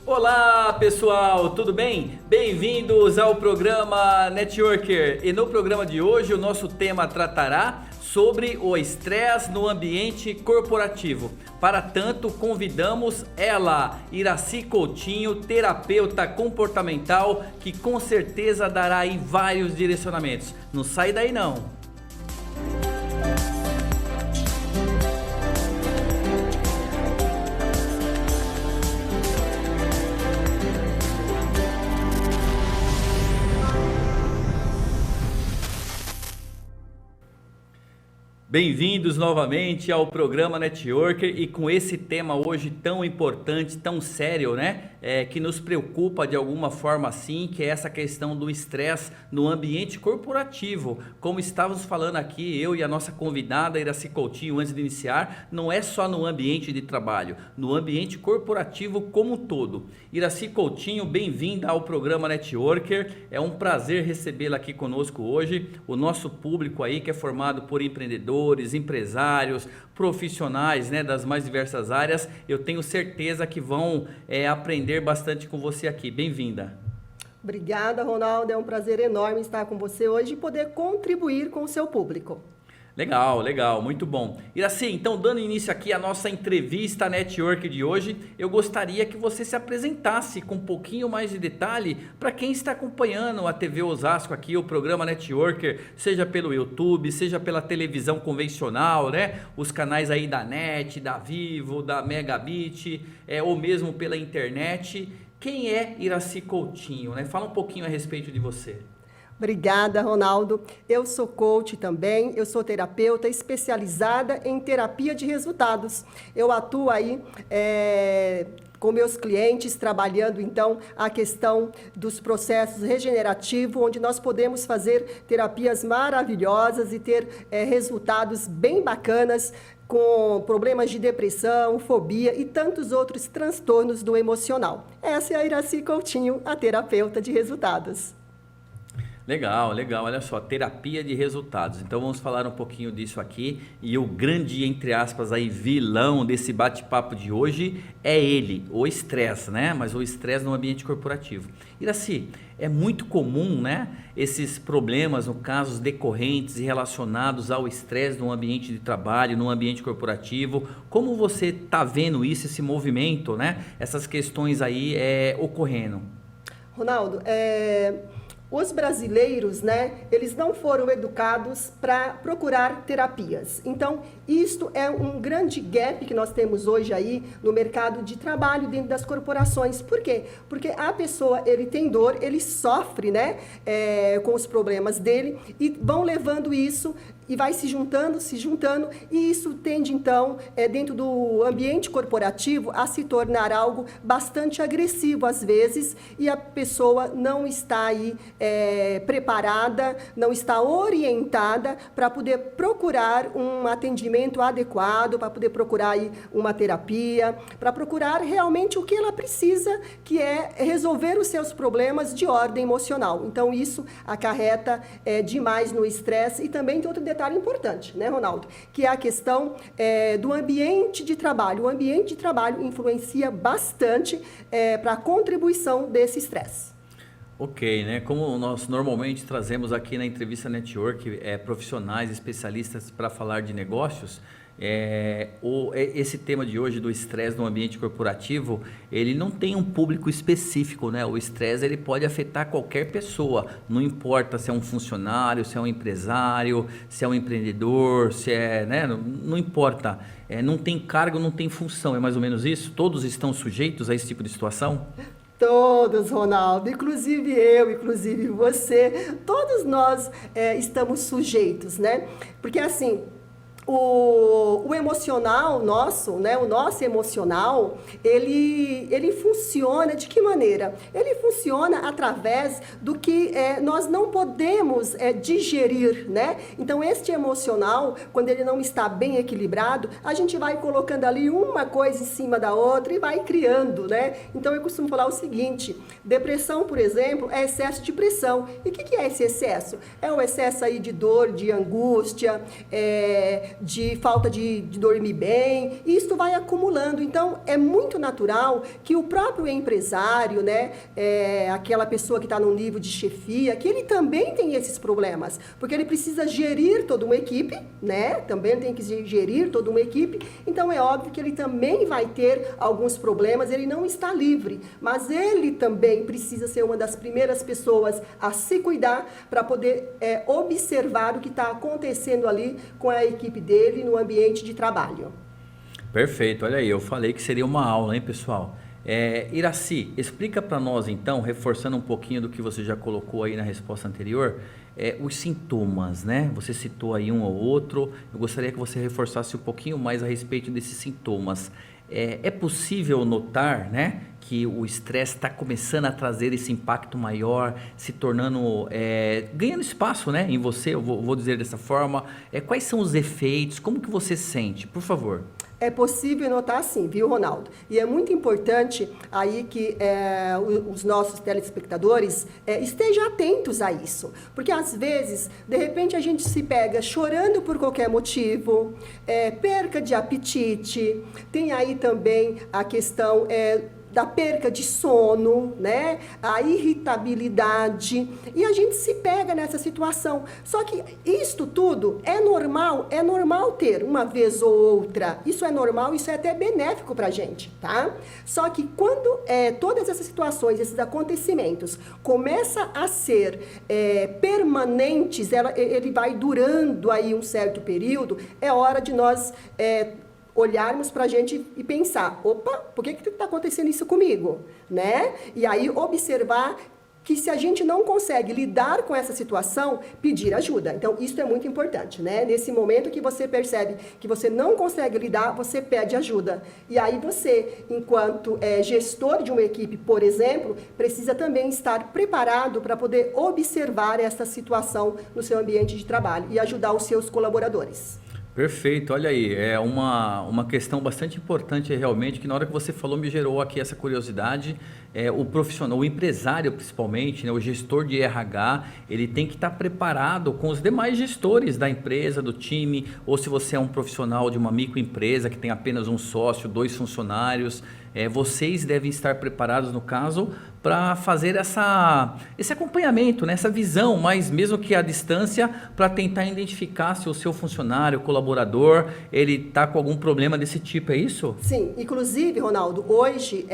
Olá pessoal, tudo bem? Bem-vindos ao programa Networker. E no programa de hoje o nosso tema tratará sobre o estresse no ambiente corporativo. Para tanto, convidamos ela, Iraci Coutinho, terapeuta comportamental, que com certeza dará aí vários direcionamentos. Não sai daí não. Bem-vindos novamente ao programa Networker e com esse tema hoje tão importante, tão sério, né? Que nos preocupa de alguma forma assim, que é essa questão do estresse no ambiente corporativo. Como estávamos falando aqui, eu e a nossa convidada Iraci Coutinho, antes de iniciar, não é só no ambiente de trabalho, no ambiente corporativo como um todo. Iraci Coutinho, bem-vinda ao programa Networker. É um prazer recebê-la aqui conosco hoje. O nosso público aí que é formado por empreendedores, empresários, profissionais, né, das mais diversas áreas, eu tenho certeza que vão aprender bastante com você aqui. Bem-vinda. Obrigada, Ronaldo. É um prazer enorme estar com você hoje e poder contribuir com o seu público. Legal, legal, muito bom. Iraci, então dando início aqui à nossa entrevista Network de hoje, eu gostaria que você se apresentasse com um pouquinho mais de detalhe para quem está acompanhando a TV Osasco aqui, o programa Networker, seja pelo YouTube, seja pela televisão convencional, né? Os canais aí da NET, da Vivo, da Megabit, ou mesmo pela internet. Quem é Iraci Coutinho, né? Fala um pouquinho a respeito de você. Obrigada, Ronaldo. Eu sou coach também, eu sou terapeuta especializada em terapia de resultados. Eu atuo aí com meus clientes, trabalhando então a questão dos processos regenerativos, onde nós podemos fazer terapias maravilhosas e ter resultados bem bacanas com problemas de depressão, fobia e tantos outros transtornos do emocional. Essa é a Iraci Coutinho, a terapeuta de resultados. Legal, legal, olha só, terapia de resultados. Então vamos falar um pouquinho disso aqui. E o grande, entre aspas, aí, vilão desse bate-papo de hoje é ele, o estresse, né? Mas o estresse no ambiente corporativo. Iraci, é muito comum, né, esses problemas, no caso, decorrentes e relacionados ao estresse no ambiente de trabalho, no ambiente corporativo. Como você está vendo isso, esse movimento, né? Essas questões aí ocorrendo? Ronaldo, os brasileiros, né, eles não foram educados para procurar terapias. Então, isto é um grande gap que nós temos hoje aí no mercado de trabalho dentro das corporações. Por quê? Porque a pessoa, ele tem dor, ele sofre, né, com os problemas dele e vão levando isso e vai se juntando, e isso tende, então, dentro do ambiente corporativo, a se tornar algo bastante agressivo, às vezes, e a pessoa não está aí preparada, não está orientada para poder procurar um atendimento adequado, para poder procurar aí uma terapia, para procurar realmente o que ela precisa, que é resolver os seus problemas de ordem emocional. Então, isso acarreta demais no estresse. E também tem outro detalhe importante, né, Ronaldo? Que é a questão do ambiente de trabalho. O ambiente de trabalho influencia bastante para a contribuição desse estresse. Ok, né? Como nós normalmente trazemos aqui na entrevista Network profissionais, especialistas para falar de negócios, esse tema de hoje do estresse no ambiente corporativo, ele não tem um público específico, né? O estresse ele pode afetar qualquer pessoa, não importa se é um funcionário, se é um empresário, se é um empreendedor, se é, né? Não importa, não tem cargo, não tem função, é mais ou menos isso? Todos estão sujeitos a esse tipo de situação? Todos, Ronaldo, inclusive eu, inclusive você, todos nós estamos sujeitos, né? Porque assim, o emocional nosso, né? O nosso emocional, ele funciona de que maneira? Ele funciona através do que nós não podemos digerir, né? Então, este emocional, quando ele não está bem equilibrado, a gente vai colocando ali uma coisa em cima da outra e vai criando, né? Então, eu costumo falar o seguinte, depressão, por exemplo, é excesso de pressão. E o que é esse excesso? É o excesso aí de dor, de angústia, de falta de dormir bem, e isso vai acumulando. Então, é muito natural que o próprio empresário, né, aquela pessoa que está num nível de chefia, que ele também tem esses problemas, porque ele precisa gerir toda uma equipe, né, também tem que gerir toda uma equipe, então é óbvio que ele também vai ter alguns problemas, ele não está livre, mas ele também precisa ser uma das primeiras pessoas a se cuidar para poder observar o que está acontecendo ali com a equipe dele no ambiente de trabalho. Perfeito, olha aí, eu falei que seria uma aula, hein, pessoal? Iraci, explica para nós então, reforçando um pouquinho do que você já colocou aí na resposta anterior, os sintomas, né? Você citou aí um ou outro, eu gostaria que você reforçasse um pouquinho mais a respeito desses sintomas. É possível notar, né, que o estresse está começando a trazer esse impacto maior, se tornando, ganhando espaço, né, em você, eu vou dizer dessa forma. Quais são os efeitos? Como que você sente? Por favor. É possível notar sim, viu, Ronaldo? E é muito importante aí que os nossos telespectadores estejam atentos a isso. Porque às vezes, de repente, a gente se pega chorando por qualquer motivo, perca de apetite, tem aí também a questão da perca de sono, né? A irritabilidade, e a gente se pega nessa situação. Só que isto tudo é normal ter uma vez ou outra. Isso é normal, isso é até benéfico pra gente, tá? Só que quando todas essas situações, esses acontecimentos começam a ser permanentes, ele vai durando aí um certo período, é hora de nós olharmos para a gente e pensar, opa, por que está acontecendo isso comigo? Né? E aí observar que se a gente não consegue lidar com essa situação, pedir ajuda. Então, isso é muito importante, né? Nesse momento que você percebe que você não consegue lidar, você pede ajuda. E aí você, enquanto gestor de uma equipe, por exemplo, precisa também estar preparado para poder observar essa situação no seu ambiente de trabalho e ajudar os seus colaboradores. Perfeito, olha aí, é uma questão bastante importante realmente, que na hora que você falou me gerou aqui essa curiosidade. O profissional, o empresário principalmente, né, o gestor de RH, ele tem que estar preparado com os demais gestores da empresa, do time, ou se você é um profissional de uma microempresa que tem apenas um sócio, 2 funcionários, vocês devem estar preparados, no caso, para fazer esse acompanhamento, né, essa visão, mas mesmo que à distância, para tentar identificar se o seu funcionário, colaborador, ele está com algum problema desse tipo, é isso? Sim, inclusive, Ronaldo, hoje,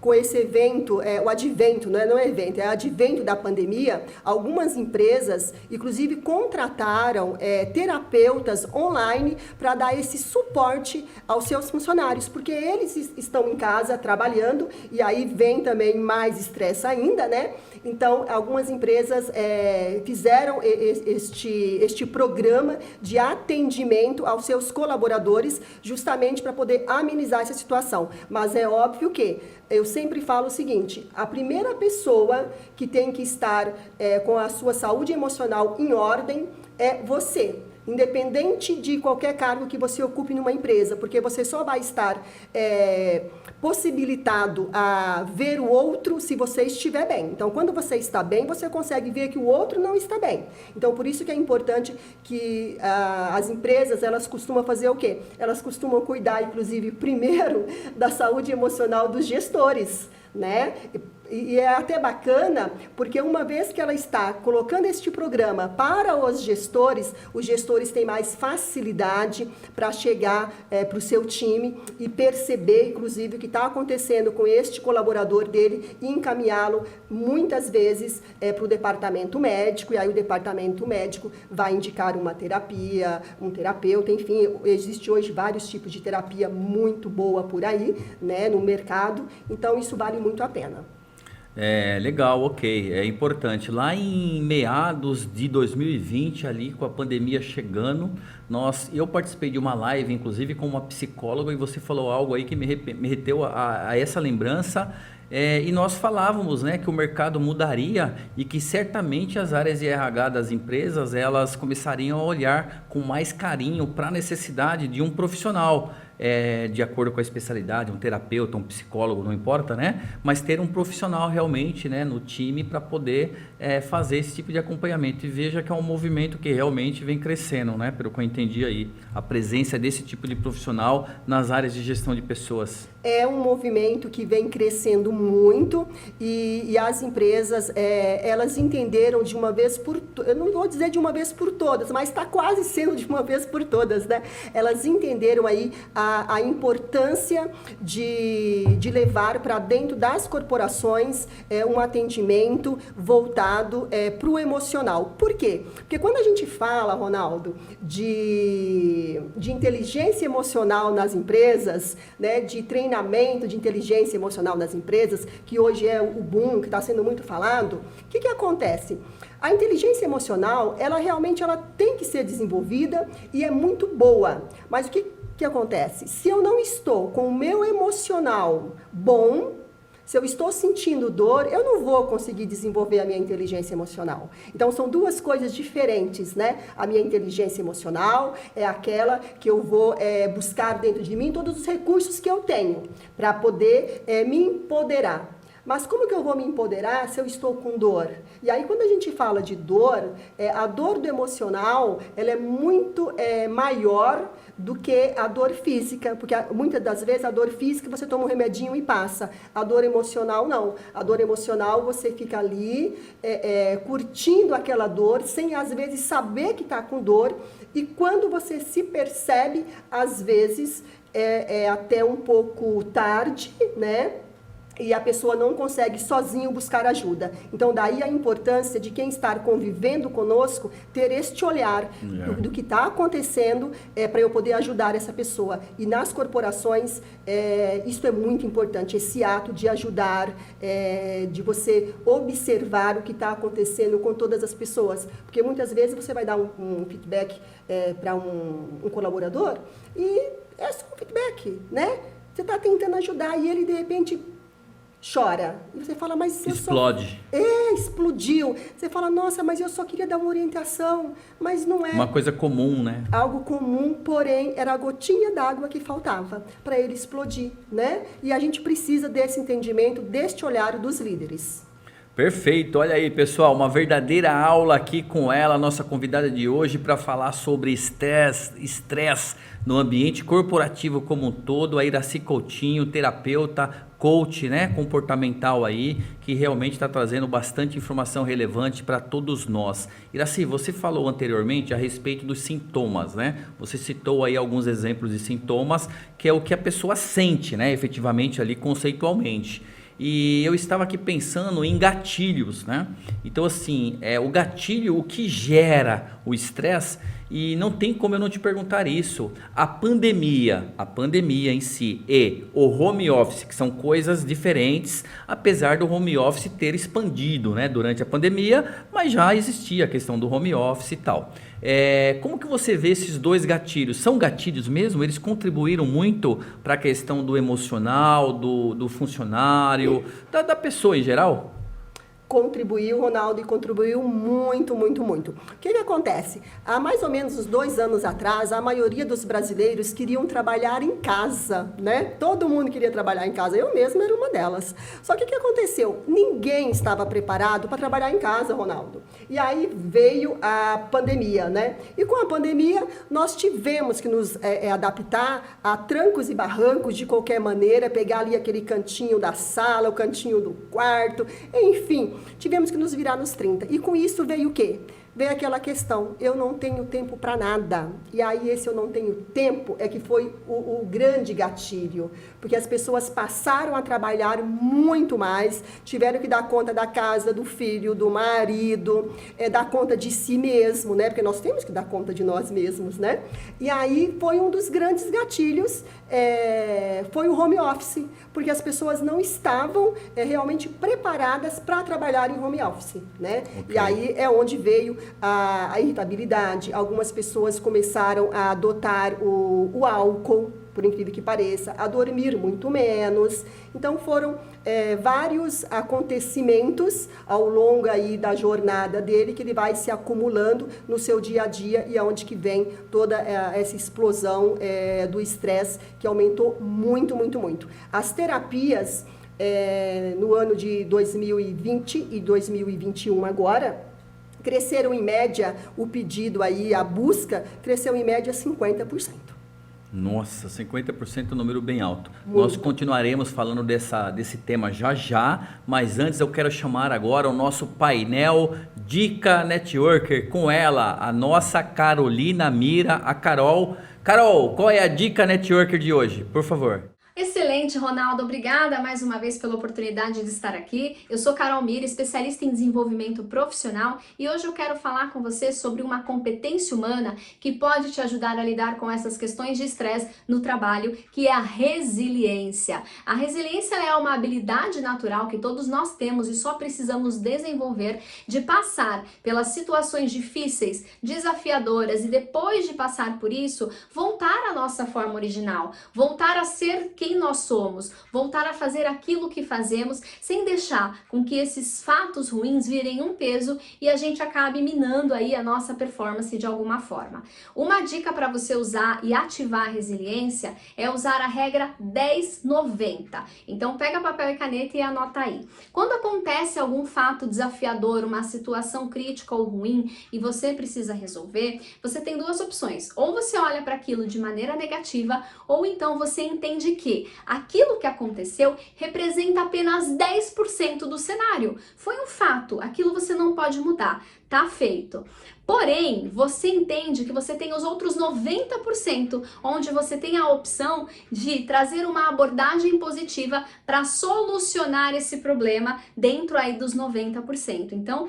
com esse evento, o advento, não é evento, é advento da pandemia, algumas empresas, inclusive, contrataram terapeutas online para dar esse suporte aos seus funcionários, porque eles estão em casa trabalhando e aí vem também mais estresse ainda, né? Então, algumas empresas fizeram este programa de atendimento aos seus colaboradores justamente para poder amenizar essa situação. Mas é óbvio que eu sempre falo o seguinte, a primeira pessoa que tem que estar com a sua saúde emocional em ordem é você. Independente de qualquer cargo que você ocupe numa empresa, porque você só vai estar possibilitado a ver o outro se você estiver bem. Então, quando você está bem, você consegue ver que o outro não está bem. Então, por isso que é importante que as empresas, elas costumam fazer o quê? Elas costumam cuidar, inclusive, primeiro da saúde emocional dos gestores, né? E é até bacana, porque uma vez que ela está colocando este programa para os gestores têm mais facilidade para chegar para o seu time e perceber, inclusive, o que está acontecendo com este colaborador dele e encaminhá-lo, muitas vezes, para o departamento médico, e aí o departamento médico vai indicar uma terapia, um terapeuta, enfim, existe hoje vários tipos de terapia muito boa por aí, né, no mercado, então isso vale muito a pena. Legal, ok, é importante. Lá em meados de 2020, ali com a pandemia chegando, eu participei de uma live, inclusive com uma psicóloga, e você falou algo aí que me remeteu a essa lembrança. E nós falávamos, né, que o mercado mudaria e que certamente as áreas de RH das empresas, elas começariam a olhar com mais carinho para a necessidade de um profissional, de acordo com a especialidade, um terapeuta, um psicólogo, não importa, né? Mas ter um profissional realmente, né, no time para poder fazer esse tipo de acompanhamento. E veja que é um movimento que realmente vem crescendo, né? Pelo que eu entendi aí, a presença desse tipo de profissional nas áreas de gestão de pessoas. É um movimento que vem crescendo muito e as empresas, elas entenderam de uma vez por todas, eu não vou dizer de uma vez por todas, mas está quase sendo de uma vez por todas, né? Elas entenderam aí a importância de levar para dentro das corporações um atendimento voltado para o emocional. Por quê? Porque quando a gente fala, Ronaldo, de inteligência emocional nas empresas, né, de treinamento de inteligência emocional nas empresas, que hoje é o boom, que está sendo muito falado, o que acontece? A inteligência emocional, ela realmente tem que ser desenvolvida e é muito boa. Mas o que acontece? Se eu não estou com o meu emocional bom, se eu estou sentindo dor, eu não vou conseguir desenvolver a minha inteligência emocional. Então, são duas coisas diferentes, né? A minha inteligência emocional é aquela que eu vou buscar dentro de mim todos os recursos que eu tenho para poder me empoderar. Mas como que eu vou me empoderar se eu estou com dor? E aí, quando a gente fala de dor, a dor do emocional, ela é muito maior do que a dor física, porque muitas das vezes a dor física você toma um remedinho e passa. A dor emocional, não. A dor emocional, você fica ali curtindo aquela dor, sem às vezes saber que está com dor, e quando você se percebe, às vezes é até um pouco tarde, né? E a pessoa não consegue sozinho buscar ajuda. Então, daí a importância de quem está convivendo conosco ter este olhar do que está acontecendo para eu poder ajudar essa pessoa. E nas corporações, isso é muito importante, esse ato de ajudar, de você observar o que está acontecendo com todas as pessoas. Porque muitas vezes você vai dar um feedback para um colaborador e é só um feedback, né? Você está tentando ajudar e ele, de repente, chora. E você fala, mas explode. Explodiu. Você fala, nossa, mas eu só queria dar uma orientação. Mas não é. Uma coisa comum, né? Algo comum, porém, era a gotinha d'água que faltava para ele explodir, né? E a gente precisa desse entendimento, deste olhar dos líderes. Perfeito, olha aí pessoal, uma verdadeira aula aqui com ela, nossa convidada de hoje, para falar sobre estresse no ambiente corporativo como um todo, a Iracy Coutinho, terapeuta, coach, né, comportamental aí, que realmente está trazendo bastante informação relevante para todos nós. Iracy, você falou anteriormente a respeito dos sintomas, né? Você citou aí alguns exemplos de sintomas, que é o que a pessoa sente, né, efetivamente ali conceitualmente. E eu estava aqui pensando em gatilhos, né? Então, assim, o gatilho, o que gera o estresse, e não tem como eu não te perguntar isso. A pandemia em si e o home office, que são coisas diferentes, apesar do home office ter expandido, né, durante a pandemia, mas já existia a questão do home office e tal. Como que você vê esses dois gatilhos? São gatilhos mesmo? Eles contribuíram muito para a questão do emocional, do funcionário, da pessoa em geral? Contribuiu, Ronaldo, e contribuiu muito, muito, muito. O que acontece? Há mais ou menos uns 2 anos atrás, a maioria dos brasileiros queriam trabalhar em casa, né? Todo mundo queria trabalhar em casa, eu mesma era uma delas. Só que o que aconteceu? Ninguém estava preparado para trabalhar em casa, Ronaldo. E aí veio a pandemia, né? E com a pandemia, nós tivemos que nos adaptar a trancos e barrancos de qualquer maneira, pegar ali aquele cantinho da sala, o cantinho do quarto, enfim, tivemos que nos virar nos 30. E com isso veio o quê? Veio aquela questão, eu não tenho tempo para nada. E aí esse eu não tenho tempo é que foi o grande gatilho. Porque as pessoas passaram a trabalhar muito mais, tiveram que dar conta da casa, do filho, do marido, dar conta de si mesmo, né? Porque nós temos que dar conta de nós mesmos, né? E aí foi um dos grandes gatilhos, foi o home office. Porque as pessoas não estavam realmente preparadas para trabalhar em home office, né? Okay. E aí é onde veio a irritabilidade. Algumas pessoas começaram a adotar o álcool, por incrível que pareça, a dormir muito menos. Então foram vários acontecimentos ao longo aí da jornada dele que ele vai se acumulando no seu dia a dia e aonde que vem toda essa explosão do estresse que aumentou muito, muito, muito. As terapias no ano de 2020 e 2021 agora, cresceram em média, o pedido aí, a busca, cresceu em média 50%. Nossa, 50% é um número bem alto. Muito. Nós continuaremos falando desse tema já já, mas antes eu quero chamar agora o nosso painel Dica Networker com ela, a nossa Carolina Mira, a Carol. Carol, qual é a Dica Networker de hoje? Por favor. Excelente, Ronaldo. Obrigada mais uma vez pela oportunidade de estar aqui. Eu sou Carol Mira, especialista em desenvolvimento profissional, e hoje eu quero falar com você sobre uma competência humana que pode te ajudar a lidar com essas questões de estresse no trabalho, que é a resiliência. A resiliência é uma habilidade natural que todos nós temos e só precisamos desenvolver, de passar pelas situações difíceis, desafiadoras, e depois de passar por isso, voltar à nossa forma original, voltar a ser quem nós somos, voltar a fazer aquilo que fazemos, sem deixar com que esses fatos ruins virem um peso e a gente acabe minando aí a nossa performance de alguma forma. Uma dica para você usar e ativar a resiliência é usar a regra 10-90. Então pega papel e caneta e anota aí. Quando acontece algum fato desafiador, uma situação crítica ou ruim e você precisa resolver, você tem duas opções. Ou você olha para aquilo de maneira negativa, ou então você entende que aquilo que aconteceu representa apenas 10% do cenário. Foi um fato, aquilo você não pode mudar, tá feito. Porém, você entende que você tem os outros 90%, onde você tem a opção de trazer uma abordagem positiva para solucionar esse problema dentro aí dos 90%. Então,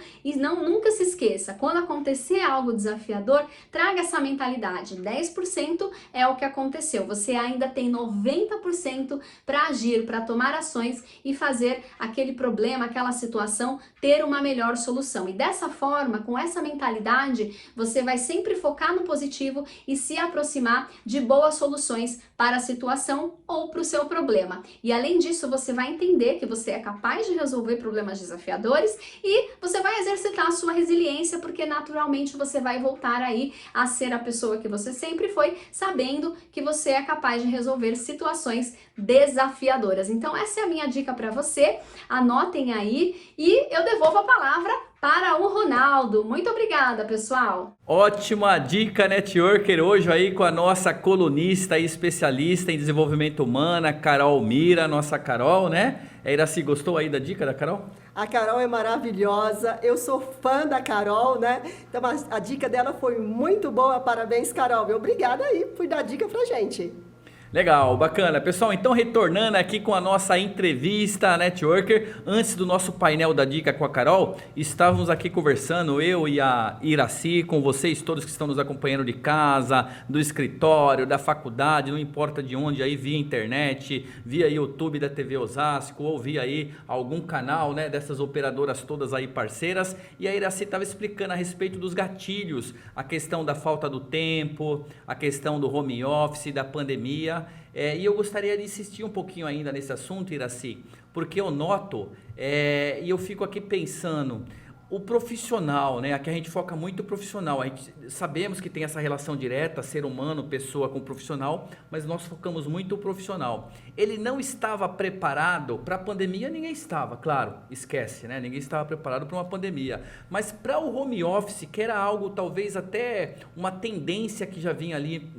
nunca se esqueça, quando acontecer algo desafiador, traga essa mentalidade. 10% é o que aconteceu. Você ainda tem 90% para agir, para tomar ações e fazer aquele problema, aquela situação ter uma melhor solução. E dessa forma, com essa mentalidade, você vai sempre focar no positivo e se aproximar de boas soluções para a situação ou para o seu problema. E além disso, você vai entender que você é capaz de resolver problemas desafiadores e você vai exercitar a sua resiliência, porque naturalmente você vai voltar aí a ser a pessoa que você sempre foi, sabendo que você é capaz de resolver situações desafiadoras. Então essa é a minha dica para você, anotem aí e eu devolvo a palavra para o Ronaldo. Muito obrigada, pessoal! Ótima dica, Networker, hoje aí com a nossa colunista e especialista em desenvolvimento humano, Carol Mira, nossa Carol, né? Iraci, gostou aí da dica da Carol? A Carol é maravilhosa, eu sou fã da Carol, né? Então a dica dela foi muito boa, parabéns, Carol. Obrigada aí por dar dica pra gente. Legal, bacana. Pessoal, então retornando aqui com a nossa entrevista Networker, antes do nosso painel da dica com a Carol, estávamos aqui conversando, eu e a Iraci, com vocês todos que estão nos acompanhando de casa, do escritório, da faculdade, não importa de onde, aí via internet, via YouTube da TV Osasco, ou via aí algum canal, né, dessas operadoras todas aí parceiras, e a Iraci estava explicando a respeito dos gatilhos, a questão da falta do tempo, a questão do home office, da pandemia. E eu gostaria de insistir um pouquinho ainda nesse assunto, Iraci, porque eu noto e eu fico aqui pensando, o profissional, né? Aqui a gente foca muito no profissional, a gente sabemos que tem essa relação direta, ser humano, pessoa com profissional, mas nós focamos muito no profissional. Ele não estava preparado para a pandemia, ninguém estava, claro, esquece, né? Ninguém estava preparado para uma pandemia, mas para o home office, que era algo talvez até uma tendência que já vinha ali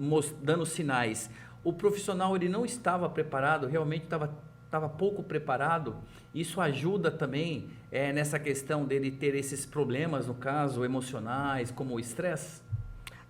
dando sinais, o profissional ele não estava preparado, realmente estava pouco preparado. Isso ajuda também nessa questão dele ter esses problemas, no caso, emocionais, como o estresse?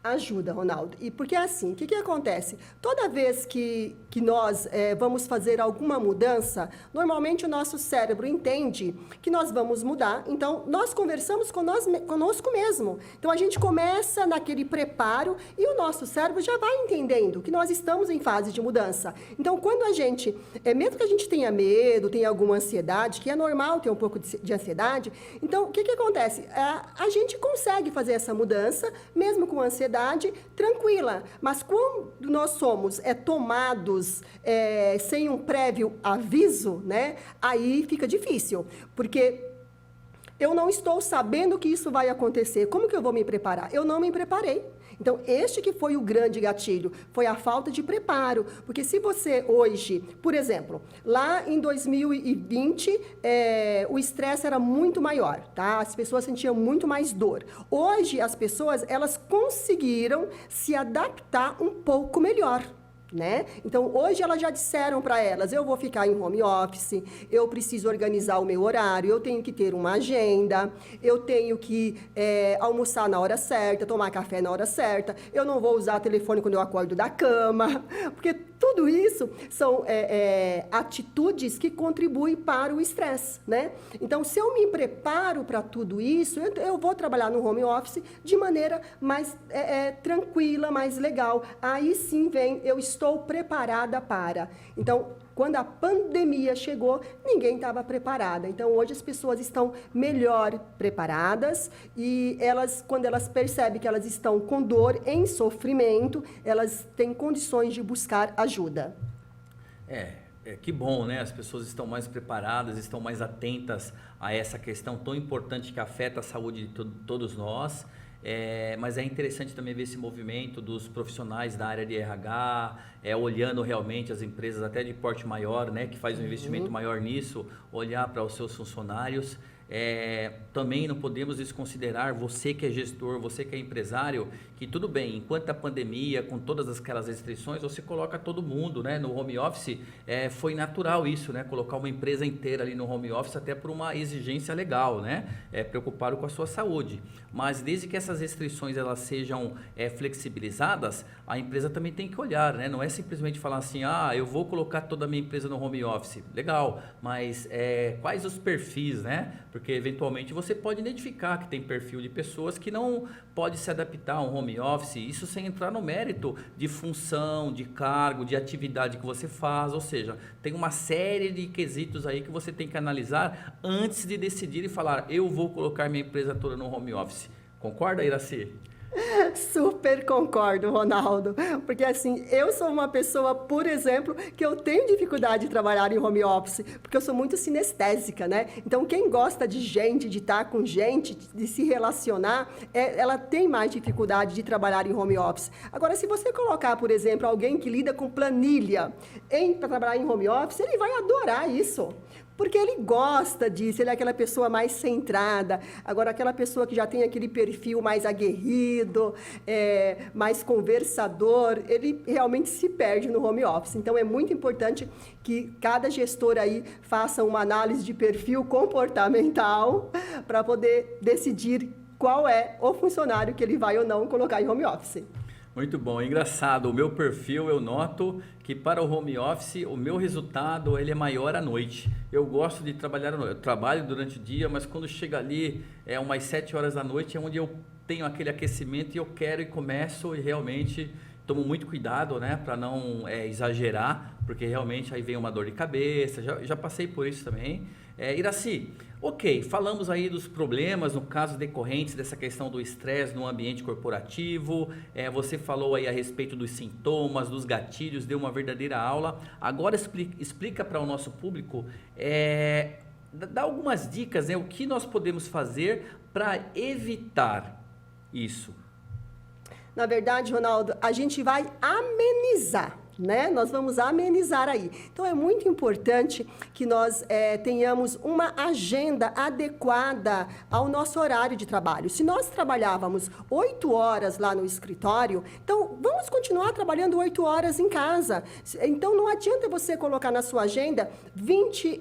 Ajuda, Ronaldo. E porque assim, o que acontece? Toda vez que nós vamos fazer alguma mudança, normalmente o nosso cérebro entende que nós vamos mudar, então nós conversamos conosco mesmo. Então a gente começa naquele preparo e o nosso cérebro já vai entendendo que nós estamos em fase de mudança. Então quando a gente, mesmo que a gente tenha medo, tenha alguma ansiedade, que é normal ter um pouco de ansiedade, então o que acontece? A gente consegue fazer essa mudança, mesmo com ansiedade, tranquila, mas quando nós somos tomados sem um prévio aviso, né, aí fica difícil, porque eu não estou sabendo que isso vai acontecer, como que eu vou me preparar? Eu não me preparei. Então, este que foi o grande gatilho, foi a falta de preparo. Porque se você hoje, por exemplo, lá em 2020, o estresse era muito maior, tá? As pessoas sentiam muito mais dor. Hoje, as pessoas, elas conseguiram se adaptar um pouco melhor. Né? Então, hoje elas já disseram para elas, eu vou ficar em home office, eu preciso organizar o meu horário, eu tenho que ter uma agenda, eu tenho que almoçar na hora certa, tomar café na hora certa, eu não vou usar telefone quando eu acordo da cama, porque tudo isso são atitudes que contribuem para o estresse, né? Então, se eu me preparo para tudo isso, eu vou trabalhar no home office de maneira mais tranquila, mais legal. Aí sim eu estou preparada para. Então, quando a pandemia chegou, ninguém estava preparada. Então, hoje as pessoas estão melhor preparadas e quando elas percebem que elas estão com dor, em sofrimento, elas têm condições de buscar ajuda. Que bom, né? As pessoas estão mais preparadas, estão mais atentas a essa questão tão importante que afeta a saúde de todos nós. Mas é interessante também ver esse movimento dos profissionais da área de RH, olhando realmente as empresas até de porte maior, né, que faz um investimento maior nisso, olhar para os seus funcionários. Também não podemos desconsiderar, você que é gestor, você que é empresário, que tudo bem, enquanto a pandemia, com todas aquelas restrições, você coloca todo mundo, né, no home office. Foi natural isso, né, colocar uma empresa inteira ali no home office, até por uma exigência legal, né, preocupado com a sua saúde. Mas desde que essas restrições elas sejam flexibilizadas, a empresa também tem que olhar, né, não é simplesmente falar assim, eu vou colocar toda a minha empresa no home office. Legal, mas quais os perfis, né? Porque eventualmente você pode identificar que tem perfil de pessoas que não pode se adaptar a um home office, isso sem entrar no mérito de função, de cargo, de atividade que você faz, ou seja, tem uma série de quesitos aí que você tem que analisar antes de decidir e falar, eu vou colocar minha empresa toda no home office. Concorda, Iraci? Super concordo, Ronaldo, porque assim, eu sou uma pessoa, por exemplo, que eu tenho dificuldade de trabalhar em home office, porque eu sou muito sinestésica, né? Então, quem gosta de gente, de estar com gente, de se relacionar, ela tem mais dificuldade de trabalhar em home office. Agora, se você colocar, por exemplo, alguém que lida com planilha para trabalhar em home office, ele vai adorar isso. Porque ele gosta disso, ele é aquela pessoa mais centrada. Agora, aquela pessoa que já tem aquele perfil mais aguerrido, mais conversador, ele realmente se perde no home office. Então, é muito importante que cada gestor aí faça uma análise de perfil comportamental para poder decidir qual é o funcionário que ele vai ou não colocar em home office. Muito bom, engraçado, o meu perfil eu noto que para o home office o meu resultado ele é maior à noite. Eu gosto de trabalhar à noite, eu trabalho durante o dia, mas quando chega ali umas 7 horas da noite é onde eu tenho aquele aquecimento e eu quero e começo e realmente tomo muito cuidado, né, para não exagerar, porque realmente aí vem uma dor de cabeça, já passei por isso também. Iraci, ok, falamos aí dos problemas, no caso decorrentes dessa questão do estresse no ambiente corporativo, você falou aí a respeito dos sintomas, dos gatilhos, deu uma verdadeira aula. Agora explica para o nosso público, dá algumas dicas, né, o que nós podemos fazer para evitar isso. Na verdade, Ronaldo, a gente vai amenizar, né? Nós vamos amenizar aí. Então, é muito importante que nós tenhamos uma agenda adequada ao nosso horário de trabalho. Se nós trabalhávamos 8 horas lá no escritório, então vamos continuar trabalhando 8 horas em casa. Então, não adianta você colocar na sua agenda 20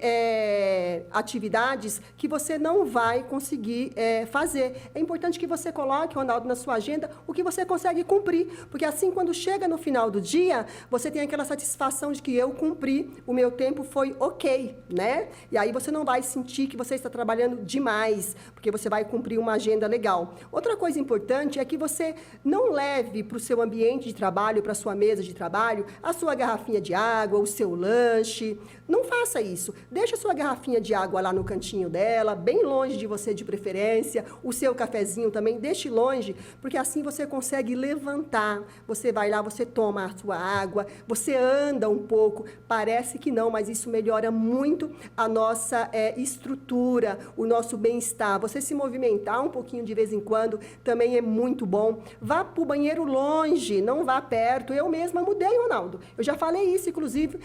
atividades que você não vai conseguir fazer. É importante que você coloque, Ronaldo, na sua agenda o que você consegue cumprir, porque assim, quando chega no final do dia, você tem aquela satisfação de que eu cumpri, o meu tempo foi ok, né? E aí você não vai sentir que você está trabalhando demais, porque você vai cumprir uma agenda legal. Outra coisa importante é que você não leve para o seu ambiente de trabalho, para a sua mesa de trabalho, a sua garrafinha de água, o seu lanche. Não faça isso. Deixa a sua garrafinha de água lá no cantinho dela, bem longe de você de preferência, o seu cafezinho também, deixe longe, porque assim você consegue levantar. Você vai lá, você toma a sua água, você anda um pouco, parece que não, mas isso melhora muito a nossa estrutura, o nosso bem-estar. Você se movimentar um pouquinho de vez em quando também é muito bom. Vá para o banheiro longe, não vá perto. Eu mesma mudei, Ronaldo. Eu já falei isso, inclusive,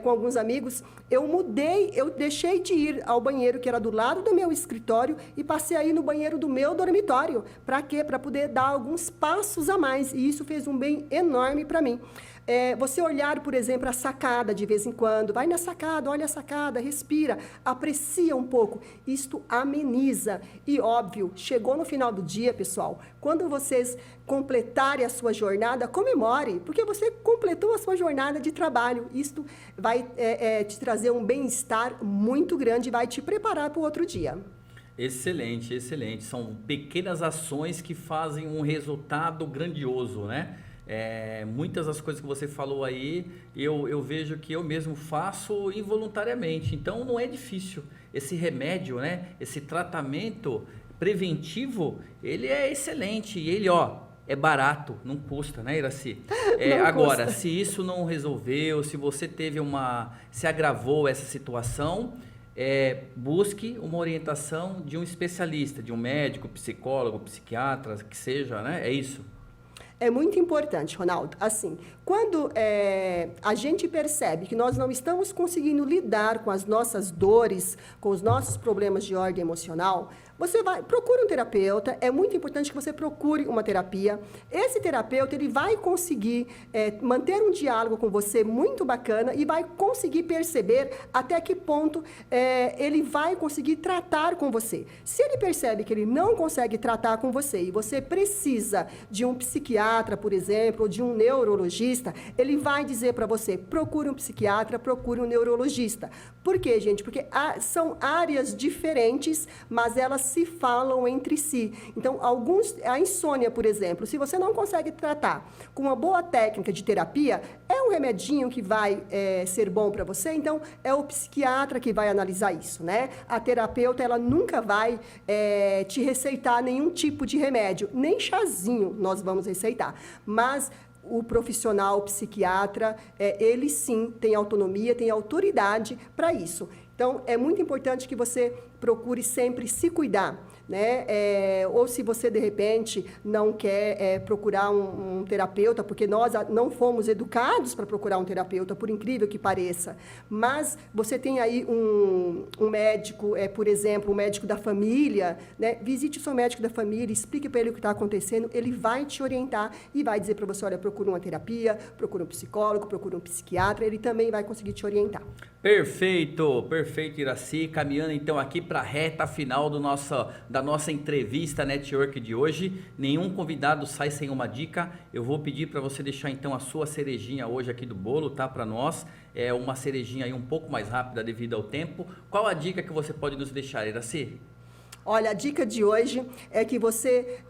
com alguns amigos. Eu mudei, eu deixei de ir ao banheiro que era do lado do meu escritório e passei a ir no banheiro do meu dormitório. Para quê? Para poder dar alguns passos a mais. E isso fez um bem enorme para mim. Você olhar, por exemplo, a sacada de vez em quando, vai na sacada, olha a sacada, respira, aprecia um pouco, isto ameniza. E óbvio, chegou no final do dia, pessoal, quando vocês completarem a sua jornada, comemore, porque você completou a sua jornada de trabalho. Isto vai te trazer um bem-estar muito grande e vai te preparar para o outro dia. Excelente, excelente. São pequenas ações que fazem um resultado grandioso, né? Muitas das coisas que você falou aí, eu vejo que eu mesmo faço involuntariamente, então não é difícil. Esse remédio, né, esse tratamento preventivo, ele é excelente e ele, é barato, não custa, né, Iracy? Agora, custa. se isso não resolveu, se você teve se agravou essa situação, busque uma orientação de um especialista, de um médico, psicólogo, psiquiatra, que seja, né? É isso. É muito importante, Ronaldo. Assim, quando a gente percebe que nós não estamos conseguindo lidar com as nossas dores, com os nossos problemas de ordem emocional, você procura um terapeuta. É muito importante que você procure uma terapia. Esse terapeuta, ele vai conseguir manter um diálogo com você muito bacana e vai conseguir perceber até que ponto ele vai conseguir tratar com você. Se ele percebe que ele não consegue tratar com você e você precisa de um psiquiatra, por exemplo, ou de um neurologista, ele vai dizer para você, procure um psiquiatra, procure um neurologista. Por quê, gente? Porque são áreas diferentes, mas elas se falam entre si. Então, a insônia, por exemplo, se você não consegue tratar com uma boa técnica de terapia, é um remedinho que vai ser bom para você, então é o psiquiatra que vai analisar isso, né? A terapeuta, ela nunca vai te receitar nenhum tipo de remédio, nem chazinho nós vamos receitar, mas o profissional, o psiquiatra, ele sim tem autonomia, tem autoridade para isso. Então, é muito importante que você procure sempre se cuidar, né? Ou se você, de repente, não quer procurar um terapeuta, porque nós não fomos educados para procurar um terapeuta, por incrível que pareça, mas você tem aí um médico, por exemplo, um médico da família, né? Visite o seu médico da família, explique para ele o que está acontecendo, ele vai te orientar e vai dizer para você, olha, procura uma terapia, procura um psicólogo, procura um psiquiatra, ele também vai conseguir te orientar. Perfeito, perfeito, Iracy. Caminhando então aqui para a reta final da nossa entrevista Network de hoje. Nenhum convidado sai sem uma dica. Eu vou pedir para você deixar então a sua cerejinha hoje aqui do bolo, tá? Para nós. É uma cerejinha aí um pouco mais rápida devido ao tempo. Qual a dica que você pode nos deixar, Iracy? Olha, a dica de hoje é que você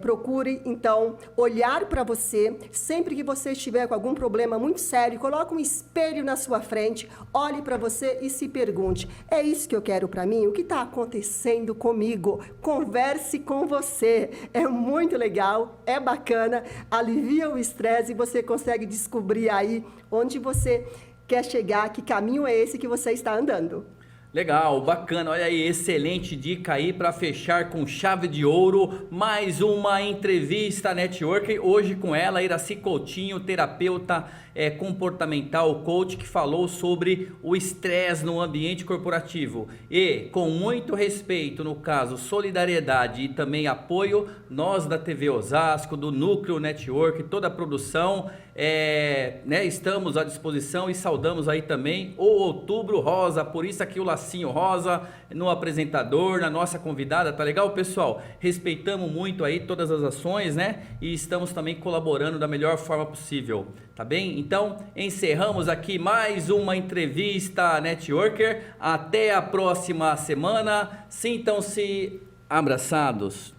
procure, então, olhar para você, sempre que você estiver com algum problema muito sério, coloque um espelho na sua frente, olhe para você e se pergunte, é isso que eu quero para mim? O que está acontecendo comigo? Converse com você, é muito legal, é bacana, alivia o estresse e você consegue descobrir aí onde você quer chegar, que caminho é esse que você está andando. Legal, bacana, olha aí, excelente dica aí para fechar com chave de ouro, mais uma entrevista Network, hoje com ela, Iracy Coutinho, terapeuta comportamental, coach, que falou sobre o estresse no ambiente corporativo e com muito respeito, no caso, solidariedade e também apoio, nós da TV Osasco, do Núcleo Network, toda a produção, estamos à disposição e saudamos aí também o Outubro Rosa, por isso aqui o lacinho rosa no apresentador, na nossa convidada, tá legal, pessoal? Respeitamos muito aí todas as ações, né? E estamos também colaborando da melhor forma possível, tá bem? Então, encerramos aqui mais uma entrevista Networker, até a próxima semana, sintam-se abraçados.